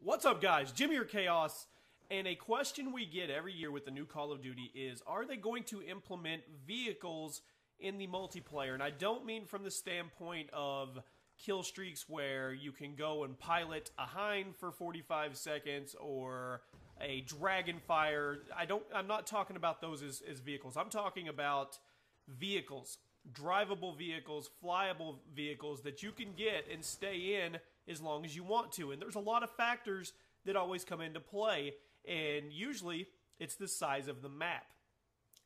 What's up, guys? Jimmy or Chaos, and a question we get every year with the new Call of Duty is, are they going to implement vehicles in the multiplayer? And I don't mean from the standpoint of kill streaks where you can go and pilot a hind for 45 seconds or a dragon fire. I'm not talking about those as vehicles. I'm talking about vehicles, drivable vehicles, flyable vehicles that you can get and stay in as long as you want to. And there's a lot of factors that always come into play, and usually it's the size of the map.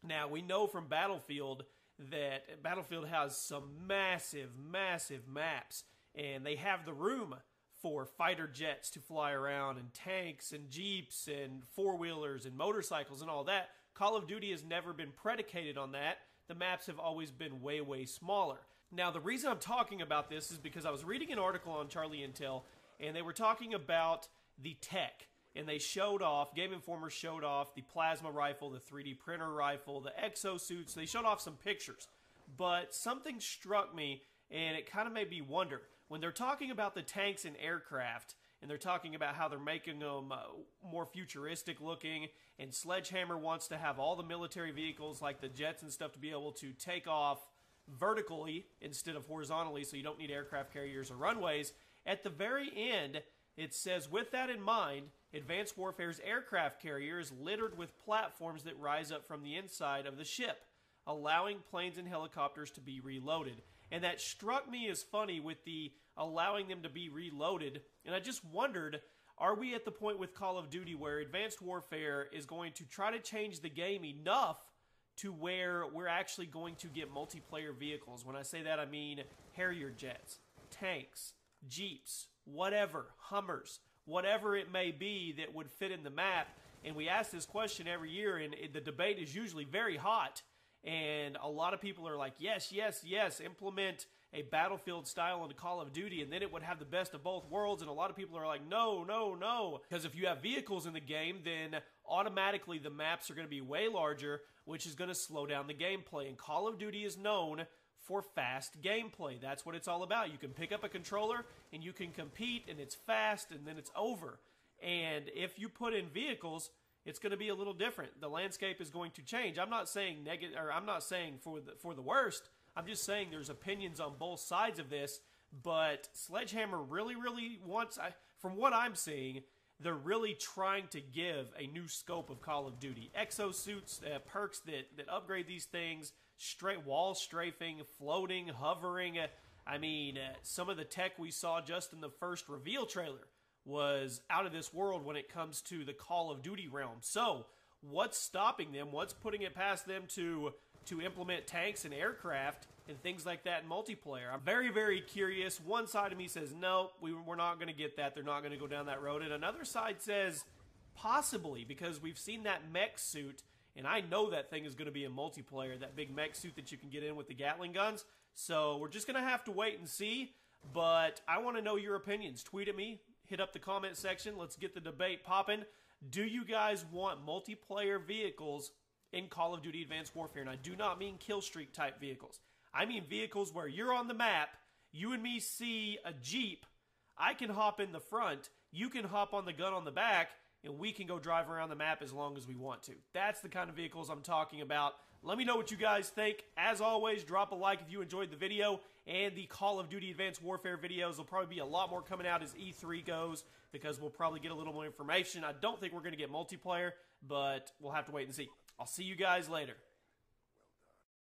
Now, we know from Battlefield that Battlefield has some massive maps, and they have the room for fighter jets to fly around, and tanks and jeeps and four-wheelers and motorcycles and all that. Call of Duty has never been predicated on that. The maps have always been way smaller. Now, the reason I'm talking about this is because I was reading an article on Charlie Intel, and they were talking about the tech. And they showed off, Game Informer showed off the plasma rifle, the 3D printer rifle, the exosuits. They showed off some pictures. But something struck me, and it kind of made me wonder. When they're talking about the tanks and aircraft, and they're talking about how they're making them more futuristic looking, and Sledgehammer wants to have all the military vehicles like the jets and stuff to be able to take off vertically instead of horizontally, so you don't need aircraft carriers or runways. At the very end, it says, with that in mind, Advanced Warfare's aircraft carrier is littered with platforms that rise up from the inside of the ship, allowing planes and helicopters to be reloaded. And that struck me as funny with the allowing them to be reloaded. And I just wondered, are we at the point with Call of Duty where Advanced Warfare is going to try to change the game enough to where we're actually going to get multiplayer vehicles? When I say that, I mean Harrier jets, tanks, jeeps, whatever, Hummers, whatever it may be that would fit in the map. And we ask this question every year, and the debate is usually very hot. And a lot of people are like, yes, implement a Battlefield style into Call of Duty, and then it would have the best of both worlds. And a lot of people are like, no. Because if you have vehicles in the game, then automatically the maps are going to be way larger, which is going to slow down the gameplay. And Call of Duty is known for fast gameplay. That's what it's all about. You can pick up a controller, and you can compete, and it's fast, and then it's over. And if you put in vehicles, it's going to be a little different. The landscape is going to change. I'm not saying negative, or I'm not saying for the worst. I'm just saying there's opinions on both sides of this. But Sledgehammer really wants, from what I'm seeing, they're really trying to give a new scope of Call of Duty. Exosuits, perks that upgrade these things, straight wall strafing, floating, hovering. I mean, some of the tech we saw just in the first reveal trailer was out of this world when it comes to the Call of Duty realm. So, what's stopping them? What's putting it past them to implement tanks and aircraft and things like that in multiplayer? I'm very curious. One side of me says, no, we're not going to get that. They're not going to go down that road. And another side says, possibly, because we've seen that mech suit, and I know that thing is going to be in multiplayer, that big mech suit that you can get in with the Gatling guns. So, we're just going to have to wait and see. But I want to know your opinions. Tweet at me. Hit up the comment section. Let's get the debate popping. Do you guys want multiplayer vehicles in Call of Duty Advanced Warfare? And I do not mean kill streak type vehicles. I mean vehicles where you're on the map, you and me see a Jeep, I can hop in the front, you can hop on the gun on the back, and we can go drive around the map as long as we want to. That's the kind of vehicles I'm talking about. Let me know what you guys think. As always, drop a like if you enjoyed the video, and the Call of Duty Advanced Warfare videos. There'll probably be a lot more coming out as E3 goes, because we'll probably get a little more information. I don't think we're going to get multiplayer, but we'll have to wait and see. I'll see you guys later.